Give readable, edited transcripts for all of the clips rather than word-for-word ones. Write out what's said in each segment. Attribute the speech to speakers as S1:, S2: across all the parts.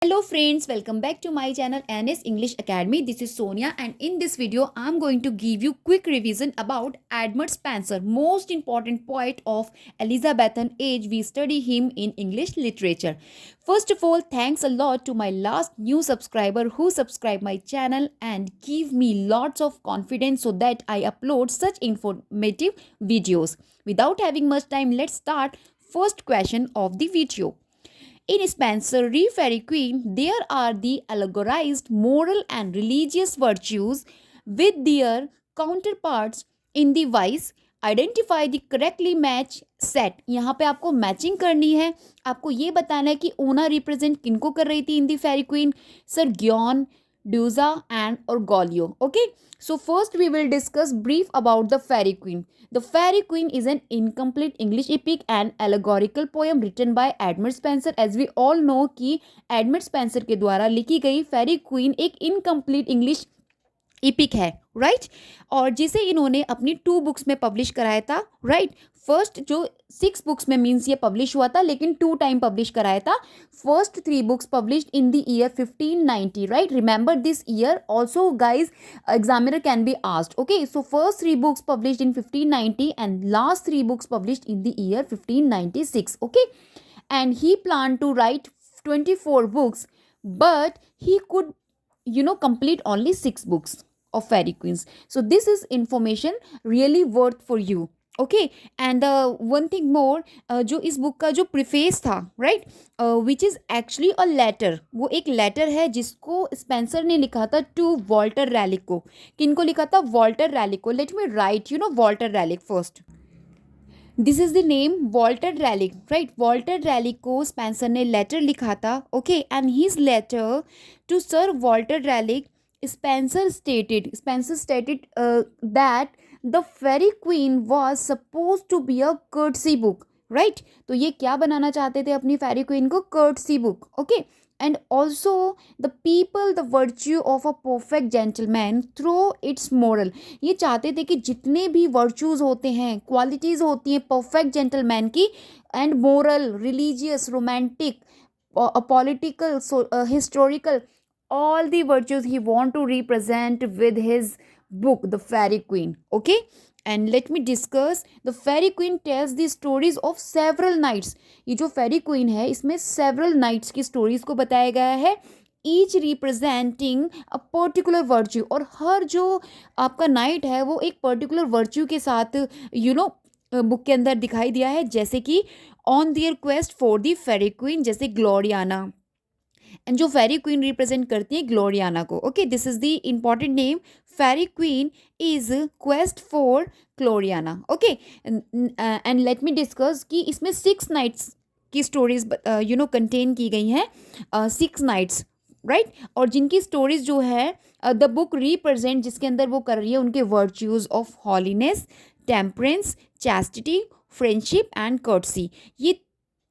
S1: Hello friends, welcome back to my channel NS English Academy. This is Sonia and in this video I'm going to give you quick revision about Edmund Spenser, most important poet of Elizabethan age. We study him in English literature. First of all, thanks a lot to my last new subscriber who subscribed my channel and give me lots of confidence so that I upload such informative videos. Without having much time, let's start first question of the video. In Spencer Re Fairy Queen, there are the allegorized moral and religious virtues with their counterparts in the vice. Identify the correctly match set. यहाँ पे आपको matching करनी है. आपको ये बताना है कि ओना रिप्रेजेंट किनको कर रही थी in the Faerie Queene. Sir Guyon, Duessa and और गॉलियो. Okay, so first we will discuss brief about the Fairy Queen. The Fairy Queen is an incomplete English epic and allegorical poem written by Edmund Spenser. As we all know कि Edmund Spenser के द्वारा लिखी गई Fairy Queen एक incomplete English EPIC है, right और जिसे इन्होंने अपनी 2 बुक्स में पब्लिश कराया था, राइट. फर्स्ट जो 6 बुक्स में मीन्स ये पब्लिश हुआ था लेकिन 2 टाइम पब्लिश कराया था. First 3 books published in the year 1590, right. Remember this year also guys, examiner can be asked. Okay, so first 3 books published in 1590 and last 3 books published in the year 1596. Okay, and he plan to write 24 books, but he could complete only 6 books of Fairy Queens. So this is information really worth for you. Okay, and one thing more, जो इस book का जो preface था, right, which is actually a letter. वो एक letter है जिसको Spencer ने लिखा था टू वॉल्टर रैलिक को. किनको लिखा था? वॉल्टर रैलिक को. Let me write Walter Raleigh first. This is the name Walter Raleigh, right. Walter Raleigh को स्पेंसर ने लेटर लिखा था. Okay, and his letter to sir Walter Raleigh, Spencer stated that the Fairy Queen was supposed to be a courtesy book, right. तो ये क्या बनाना चाहते थे अपनी Fairy Queen को? courtesy book. Okay, and also the people the virtue of a perfect gentleman through its moral. ये चाहते थे कि जितने भी virtues होते हैं, qualities होती हैं perfect gentleman की, and moral, religious, romantic, political, historical, all the virtues he want to represent with his book The Fairy Queen. Okay, and let me discuss. The Fairy Queen tells the stories of several knights. ये जो Fairy Queen है इसमें several knights की stories को बताया गया है, each representing a particular virtue. और हर जो आपका नाइट है वो एक पर्टिकुलर वर्च्यू के साथ बुक के अंदर दिखाई दिया है, जैसे कि on their quest for the fairy queen, जैसे ग्लोरियाना. एंड जो फेरी क्वीन रिप्रेजेंट करती है ग्लोरियाना को. Okay, this is the important name. Faerie Queene is quest for Gloriana. Okay, and let me discuss कि इसमें 6 नाइट्स की स्टोरीज कंटेन की गई हैं. 6 नाइट्स, राइट, और जिनकी स्टोरीज जो है द बुक रिप्रेजेंट, जिसके अंदर वो कर रही है उनके virtues of holiness, temperance, chastity, friendship and courtesy. ये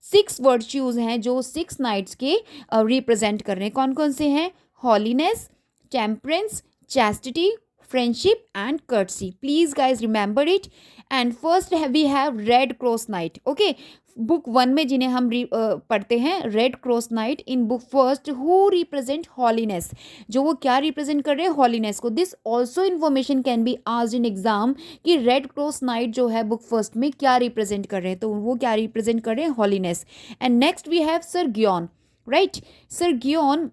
S1: 6 वर्च्यूज़ हैं जो 6 नाइट्स के रिप्रेजेंट कर रहे हैं. कौन कौन से हैं? Holiness, temperance, chastity, friendship and courtesy. Please guys remember it. And first we have Red Cross Knight. Okay, book 1 में जिन्हें हम पढ़ते हैं Red Cross Knight. In book first who represent holiness, जो वो क्या रिप्रेजेंट कर रहे हैं? हॉलीनेस को. This also information can be asked in exam कि रेड क्रॉस नाइट जो है बुक फर्स्ट में क्या रिप्रेजेंट कर रहे हैं, तो वो क्या रिप्रेजेंट कर रहे हैं? Holiness. And next we have sir Guyon, right. Sir Guyon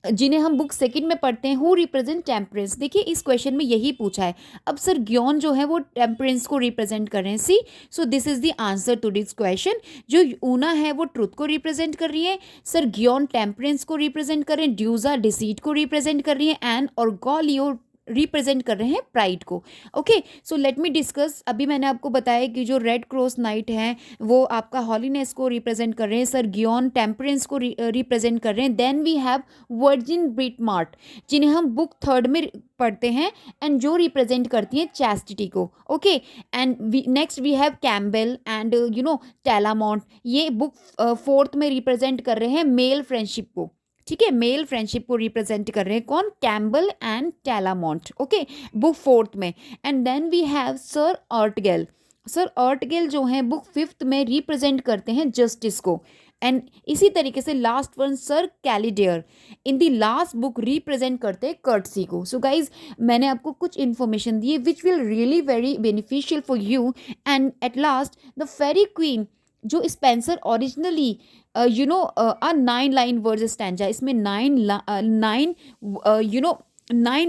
S1: जिन्हें हम बुक सेकंड में पढ़ते हैं, हु रिप्रेजेंट टेम्परेंस. देखिए इस क्वेश्चन में यही पूछा है. अब सर ग्योन जो है वो टेम्परेंस को रिप्रेजेंट कर रहे हैं. See, so this is the answer to this question. जो ऊना है वो ट्रुथ को रिप्रेजेंट कर रही है, सर ग्योन टेम्परेंस को रिप्रेजेंट कर रहे हैं, ड्यूजा डिसीट को रिप्रेजेंट कर रही है, एंड और गॉलियो रिप्रेजेंट कर रहे हैं प्राइड को. Okay, so let me discuss. अभी मैंने आपको बताया कि जो रेड क्रॉस नाइट हैं वो आपका हॉलीनेस को रिप्रेजेंट कर रहे हैं, सर ग्योन टेम्परेंस को रिप्रेजेंट कर रहे हैं. Then we have virgin Britomart, जिन्हें हम बुक 3rd में पढ़ते हैं एंड जो रिप्रेजेंट करती हैं चैस्टिटी को. Okay, and next we have Cambell and Telamond. ये बुक 4th में रिप्रेजेंट कर रहे हैं मेल फ्रेंडशिप को. ठीक है, मेल फ्रेंडशिप को रिप्रेजेंट कर रहे हैं कौन? Cambell and Telamond. Okay, book 4th में. And then we have sir Artegall. Sir Artegall जो है बुक 5th में रिप्रेजेंट करते हैं जस्टिस को. एंड इसी तरीके से last one sir Calidore in the last book represent करते हैं कर्टसी को. सो गाइज मैंने आपको कुछ इन्फॉर्मेशन दी है which will really very beneficial for you. And at last the fairy queen जो Spenser originally a 9 line verse stanza, इसमें 9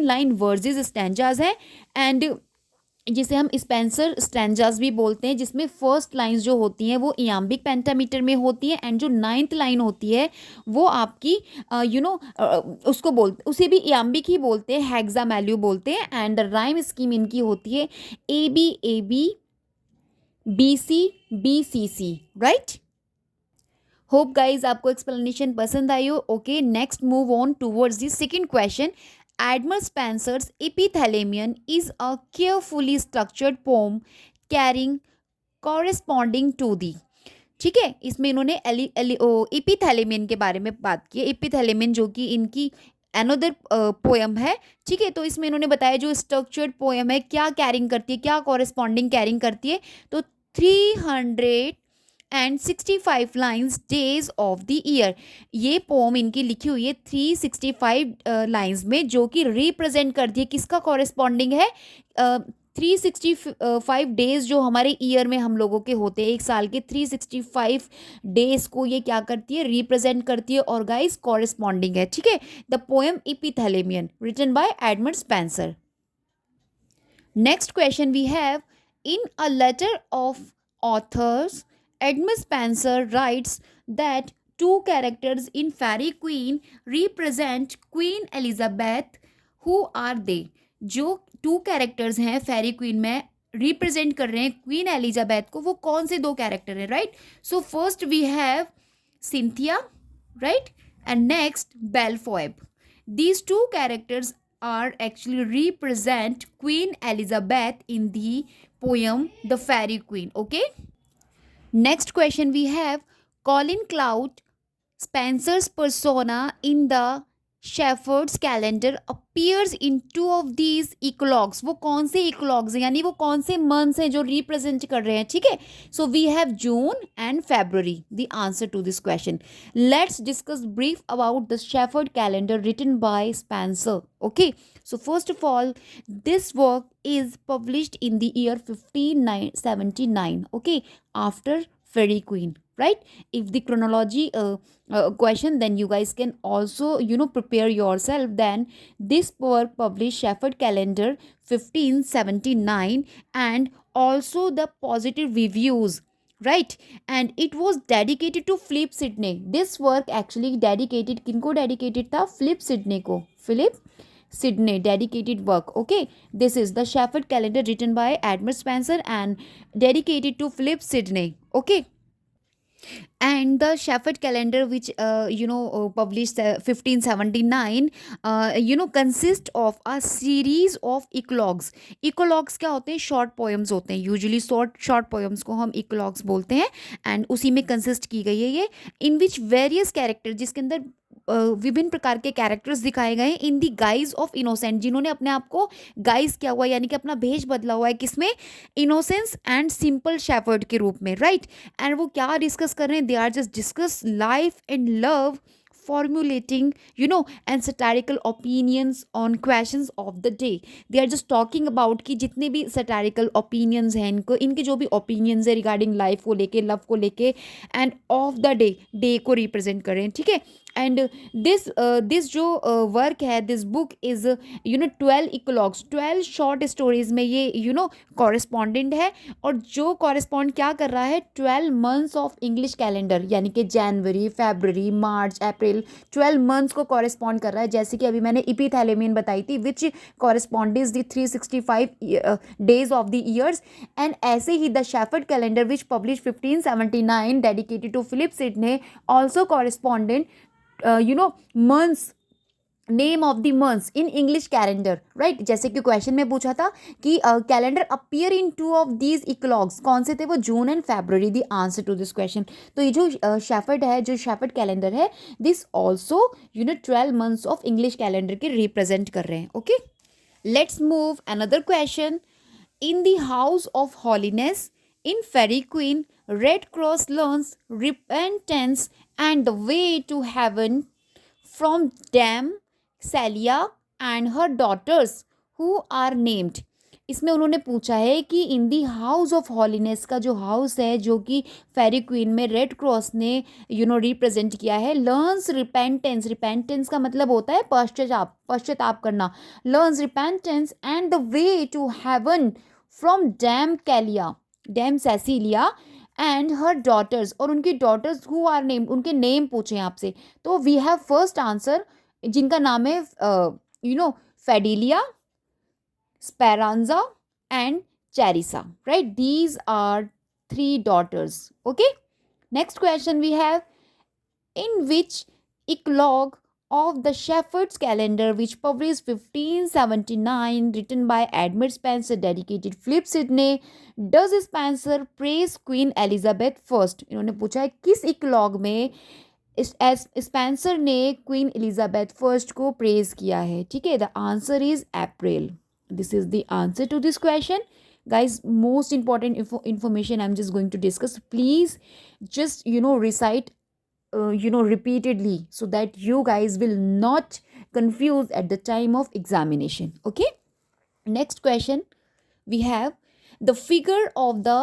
S1: लाइन वर्जेस स्टैंजाज हैं एंड जिसे हम स्पेंसर स्टैंजास भी बोलते हैं, जिसमें फर्स्ट लाइंस जो होती हैं वो इयाम्बिक पेंटामीटर में होती है एंड जो 9th लाइन होती है वो आपकी उसको बोलते, उसे भी इयाम्बिक ही बोलते हैं, हेक्सामेल्यू बोलते हैं. एंड राइम स्कीम इनकी होती है AB BC right. Hope guys आपको एक्सप्लेनेशन पसंद आई हो. Okay, next move on towards the second question. Edmund Spenser's Epithalamion is a carefully structured poem carrying corresponding to the. ठीक है, इसमें इन्होंने एपिथैलेमियन के बारे में बात की है. एपिथैलेमियन जो कि इनकी अनदर पोएम है. ठीक है, तो इसमें इन्होंने बताया जो स्ट्रक्चर्ड पोएम है क्या कैरिंग करती है, क्या कॉरेस्पॉन्डिंग कैरिंग करती है. तो 365 lines days of the year, ये पोम इनकी लिखी हुई है 365 लाइन्स में, जो कि रिप्रेजेंट करती है किसका कॉरेस्पॉन्डिंग है, 365 डेज जो हमारे ईयर में हम लोगों के होते हैं, एक साल के 365 डेज को ये क्या करती है, रिप्रेजेंट करती है और गाइस कॉरेस्पॉन्डिंग है. ठीक है, the poem Epithalamion written by Edmund Spenser. Next question we have in a letter of authors Edmund Spenser writes that two characters in Fairy Queen represent Queen Elizabeth. Who are they? जो to characters हैं फेरी queen में represent कर रहे हैं queen Elizabeth को, वो कौन से दो कैरेक्टर हैं, right. So first we have Cynthia, right, and next Belphoebe. These two characters are actually represent Queen Elizabeth in the poem The Fairy Queen. Okay. Next question we have Colin Cloud Spencer's persona in the Shepherd's calendar appears in two of these eclogues. वो कौन से eclogues हैं, यानी वो कौन से months हैं जो represent कर रहे हैं. ठीक है, so we have June and February the answer to this question. Let's discuss brief about the Shepherd calendar written by Spencer. Okay, so first of all this work is published in the year 1579. Okay, after Fairy Queen, right. If the chronology question, then you guys can also prepare yourself. Then this work published Shepherd calendar 1579 and also the positive reviews, right. And it was dedicated to Philip Sidney. This work actually dedicated किनको dedicated था, Philip Sidney को, Philip Sidney dedicated work. Okay, this is the Shepherd calendar written by Edmund Spencer and dedicated to Philip Sidney. Okay, and the Shepherd calendar which published 1579 consist of a series of eclogues. Eclogues क्या होते हैं, short poems होते हैं, usually short poems को हम eclogues बोलते हैं. And उसी में कंसिस्ट की गई है ये, इन विच वेरियस कैरेक्टर, जिसके अंदर विभिन्न प्रकार के कैरेक्टर्स दिखाए गए इन दी गाइज ऑफ इनोसेंट, जिन्होंने अपने आप को गाइज किया हुआ है, यानी कि अपना भेष बदला हुआ है, किसमें, इनोसेंस एंड सिंपल शेफर्ड के रूप में, राइट. एंड वो क्या डिस्कस कर रहे हैं, they are just discuss life and love, formulating and satirical opinions on questions of the day. They are just talking about कि जितने भी satirical opinions हैं इनको, इनके जो भी opinions है regarding life को लेके, love को लेके and of the day को represent कर रहे हैं. ठीक है, एंड दिस जो वर्क है, this book is 12 इकोलॉग्स, 12 short stories में ये कॉरेस्पॉन्डेंट है, और जो कॉरेस्पॉन्ड क्या कर रहा है, 12 मंथ्स ऑफ इंग्लिश कैलेंडर, यानी कि जनवरी, फरवरी, मार्च, अप्रैल, 12 मंथ्स को कॉरेस्पॉन्ड कर रहा है. जैसे कि अभी मैंने एपिथैलेमियन बताई थी which correspondence the 365 days of the years. And ऐसे ही the shepherd calendar which publish 1579 dedicated to Philip Sidney also correspondent months, name of the months in English calendar, right. जैसे कि क्वेश्चन में पूछा था कि calendar appear in two of these eclogues, कौन से थे वो, June and February. The answer to this question. तो ये जो शेफर्ड है, जो शेफर्ड कैलेंडर है, this also 12 months of English calendar के रिप्रेजेंट कर रहे हैं. Okay, let's move another question. In the house of holiness in Faerie Queene Red Cross learns repentance and the way to heaven from Dame Celia and her daughters who are named. इसमें उन्होंने पूछा है कि इन the house of हॉलीनेस का जो house है जो कि फेरी क्वीन में रेड क्रॉस ने रिप्रेजेंट किया है, लर्न्स रिपेंटेंस, रिपेंटेंस का मतलब होता है पश्चाताप, पश्चाताप करना, learns repentance and the way to heaven from dame Cecilia and her daughters, और उनकी डॉटर्स हु आर नेम्ड, उनके नेम पूछे आपसे। तो वी हैव फर्स्ट आंसर जिनका नाम है Fidelia, Speranza and Charissa, right? These are three daughters. Okay, next question we have, in which eclogue of the Shepherd's Calendar, which published 1579, written by Edmund Spencer, dedicated Philip Sidney, does Spencer praise Queen Elizabeth first? इन्होंने पूछा है किस इक्लॉग में Spenser ने queen Elizabeth first को praise किया है। ठीक है, the answer is April. This is the answer to this question. Guys, most important information I'm just going to discuss. Please just recite repeatedly so that you guys will not confuse at the time of examination. Okay, next question we have, the figure of the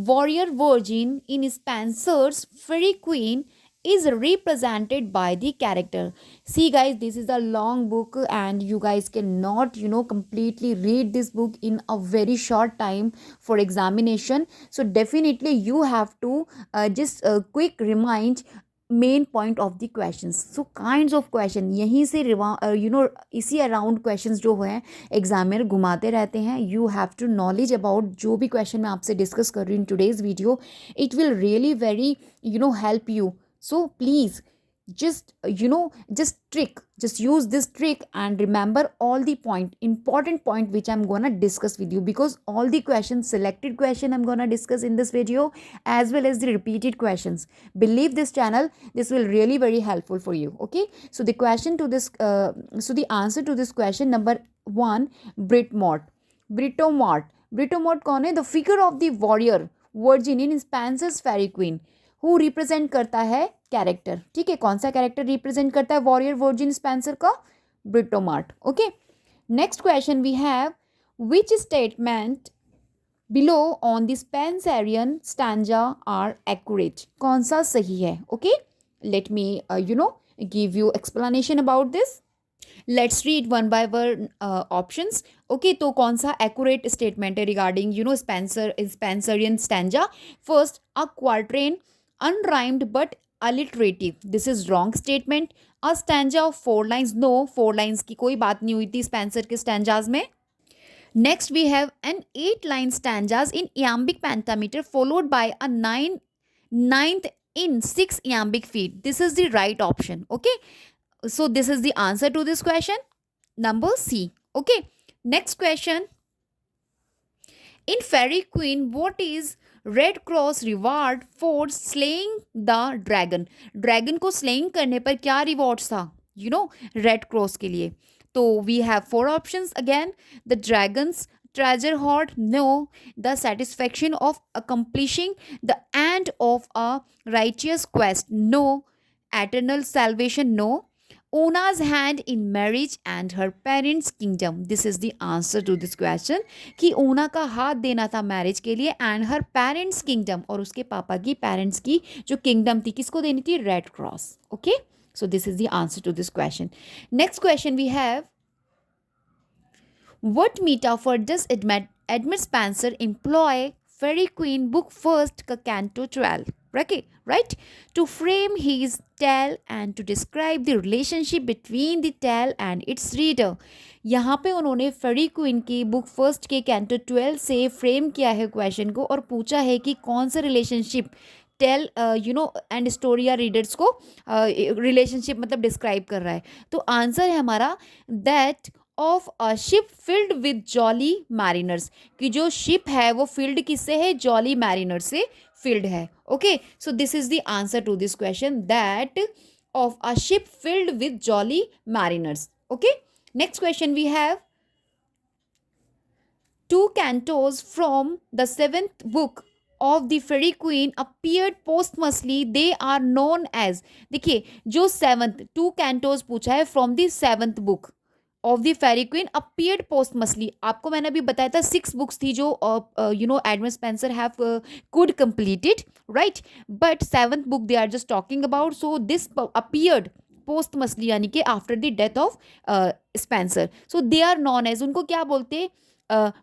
S1: warrior virgin in Spenser's Fairy Queen is represented by the character. See guys, this is a long book and you guys cannot completely read this book in a very short time for examination. So definitely you have to just quick remind main point of the questions. So kinds of question यहीं से इसी around questions जो हैं examiner घुमाते रहते हैं। You have to knowledge about जो भी क्वेश्चन मैं आपसे डिस्कस कर रही हूँ today's video, it will really very help you. So please just just use this trick and remember all the important point which I'm gonna discuss with you, because all the questions, selected question I'm gonna discuss in this video, as well as the repeated questions. Believe this channel, this will really very helpful for you. Okay, so the question to this so the answer to this question, number 1, Britomart कौन है? The figure of the warrior virgin in Spenser's fairy queen, who represent करता है character. ठीक है, कौन सा character represent करता है वॉरियर वर्जिन स्पेंसर का? Britomart. Okay, next question we have, which statement below on the Spenserian stanza are accurate? कौन सा सही है? Okay, let me give you explanation about this. Let's read one by one options. Okay, तो कौन सा accurate statement है regarding Spenserian stanza? First, a quatrain unrhymed but alliterative, this is wrong statement. A stanza of 4 lines, no, 4 lines की कोई बात नहीं हुई थी स्पेंसर के स्टैंजाज में। Next we have an 8 line stanzas in iambic pentameter followed by a ninth in 6 iambic feet, this is the right option. Okay, so this is the answer to this question, number C. Okay, next question, in Fairy Queen, what is red cross reward for slaying the dragon? Dragon को slaying करने पर क्या rewards था red cross के लिए? तो we have 4 options again, the dragons treasure hoard, no, the satisfaction of accomplishing the end of a righteous quest, no, eternal salvation, no, Ona's hand in marriage and her parents' kingdom, this is the answer to this question, कि ओना का हाथ देना था marriage के लिए and her parents kingdom, और उसके पापा की पेरेंट्स की जो किंगडम थी किसको देनी थी? Red cross. Okay, so this is the answer to this question. Next question we have, what metaphor does Edmund Spencer employ Fairy Queen book first का canto 12? Right? To frame his tale and to describe the relationship between the tale and its reader. यहाँ पे उन्होंने फेरी queen की book first के canto 12 से frame किया है question को और पूछा है कि कौन सा रिलेशनशिप टेल एंड स्टोरी या रीडर्स को रिलेशनशिप मतलब डिस्क्राइब कर रहा है। तो आंसर है हमारा that of a ship filled with jolly mariners, कि जो शिप है वो फील्ड किससे है? जॉली मैरिनर से फील्ड है। Okay, so this is the answer to this question, that of a ship filled with jolly mariners. Okay, next question we have, 2 cantos from the 7th book of the fairy queen appeared posthumously, they are known as. देखिए, जो seventh, two cantos पूछा है from the seventh book of the fairy queen appeared posthumously. आपको मैंने अभी बताया था 6 books थी जो Edmund Spenser have could completed, right? But seventh book they are just talking about, so this appeared posthumously यानी कि after the death of Spenser, so they are known as, उनको क्या बोलते हैं,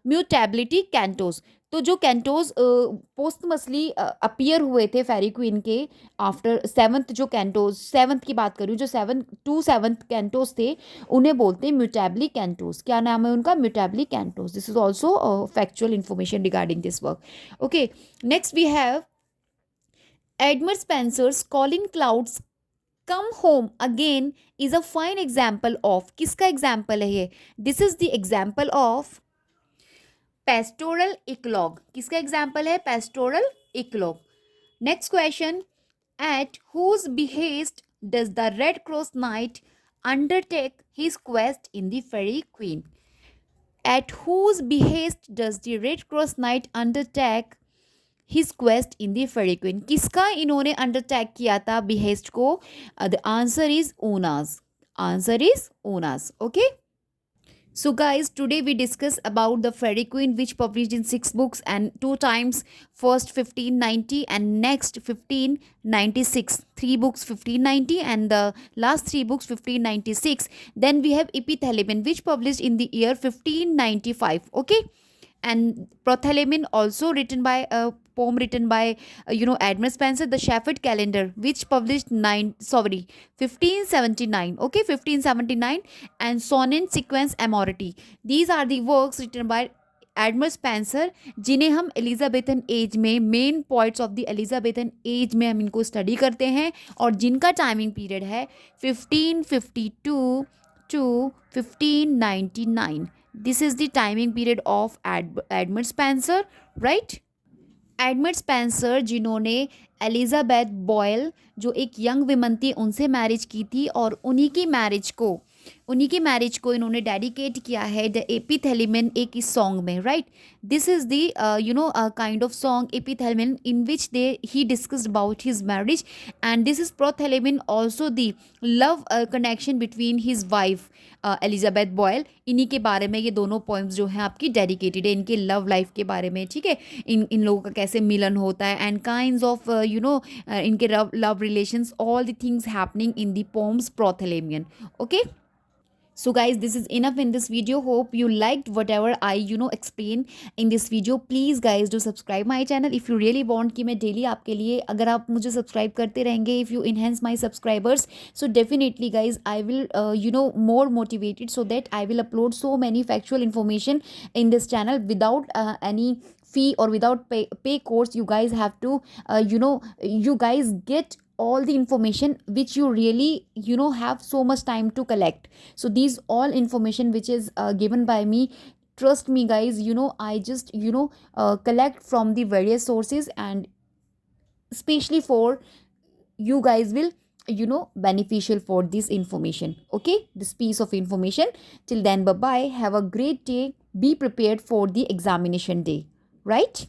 S1: म्यूटेबिलिटी कैंटोज। तो जो कैंटोज पोस्टमसली अपीयर हुए थे फेरी क्वीन के आफ्टर सेवंथ, जो कैंटोज सेवंथ की बात करूँ, जो सेवंथ कैंटोज थे, उन्हें बोलते हैं म्यूटेबली कैंटोज। क्या नाम है उनका? Mutability cantos. This is also factual information regarding this work. Okay, next we have Edmund Spenser's Colin Clouts come home again is a fine example of, किसका एग्जाम्पल है ये? This is the example of pastoral eclogue. किसका example है? Pastoral eclogue. Next question, at whose behest does the Red Cross Knight undertake his quest in the Fairy Queen? At whose behest does the Red Cross Knight undertake his quest in the Fairy Queen? किसका इन्होंने undertake किया था behest को? The answer is Una's. Answer is Una's. Okay. So guys, today we discuss about the Fairy Queen, which published in 6 books and 2 times, first 1590 and next 1596. 3 books 1590 and the last 3 books 1596. Then we have Epithelium, which published in the year 1595. Okay, and Prothelemin, also written by a poem written by Edmund Spenser, the Shepherd Calendar, which published 1579. Okay, 1579, and Sonnet Sequence Amority. These are the works written by Edmund Spenser, जिन्हें हम Elizabethan age में, main points of the Elizabethan age में हम इनको study करते हैं, और जिनका टाइमिंग पीरियड है 1552 to 1599. This is the timing period of Edmund Spenser, right? Edmund Spenser, जिन्होंने एलिजाबेथ बॉयल, जो एक यंग विमन थी, उनसे मैरिज की थी, और उन्हीं की मैरिज को इन्होंने डेडिकेट किया है द एपिथेलिमन एक इस सॉन्ग में, right? This is the kind of song Epithalamion in which he discussed about his marriage, and this is Prothalamion also the love connection between his wife Elizabeth Boyle. इन्हीं के बारे में ये दोनों पोइम्स जो हैं आपकी डेडिकेटेड है, इनके लव लाइफ के बारे में, ठीक है? इन लोगों का कैसे मिलन होता है, एंड काइंड्स ऑफ इनके love relations, all the things happening in the poems Prothalamion. Okay, so guys, this is enough in this video. Hope you liked whatever I explain in this video. Please guys do subscribe my channel if you really want कि मैं daily आपके लिए, अगर आप मुझे subscribe करते रहेंगे, if you enhance my subscribers, so definitely guys I will more motivated, so that I will upload so many factual information in this channel without any fee or without pay course. You guys have to you guys get all the information which you really have so much time to collect. So these all information which is given by me, trust me guys, I just collect from the various sources, and especially for you guys will beneficial for this information. Okay, this piece of information. Till then, bye bye, have a great day, be prepared for the examination day, right?